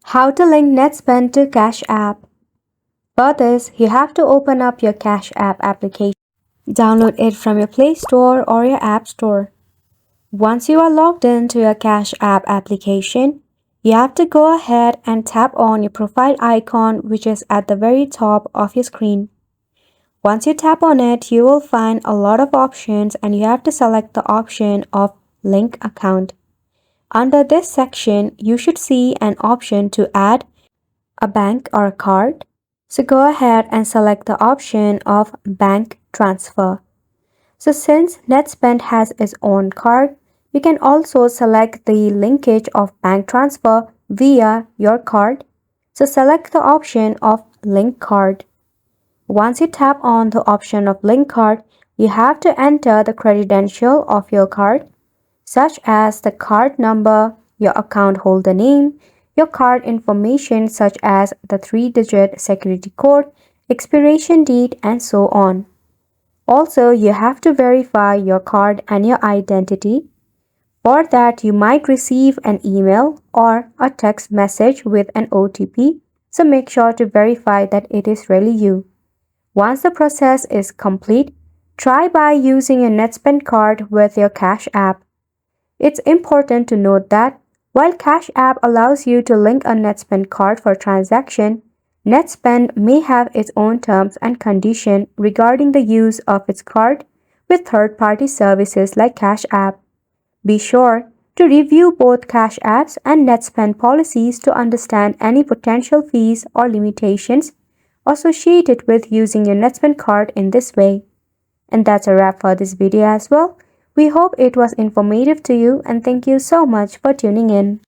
How to link Netspend to Cash App. For this, you have to open up your Cash App application. Download it from your Play Store or your App Store. Once you are logged into your Cash App application, you have to go ahead and tap on your profile icon, which is at the very top of your screen. Once you tap on it, you will find a lot of options and you have to select the option of Link Account. Under this section, you should see an option to add a bank or a card. So go ahead and select the option of Bank Transfer. So since Netspend has its own card, you can also select the linkage of bank transfer via your card. So select the option of Link Card. Once you tap on the option of Link Card, you have to enter the credential of your card, such as the card number, your account holder name, your card information such as the 3-digit security code, expiration date, and so on. Also, you have to verify your card and your identity. For that, you might receive an email or a text message with an OTP, so make sure to verify that it is really you. Once the process is complete, try by using a Netspend card with your Cash App. It's important to note that while Cash App allows you to link a Netspend card for transaction, Netspend may have its own terms and conditions regarding the use of its card with third-party services like Cash App. Be sure to review both Cash App's and Netspend policies to understand any potential fees or limitations associated with using your Netspend card in this way. And that's a wrap for this video as well. We hope it was informative to you and thank you so much for tuning in.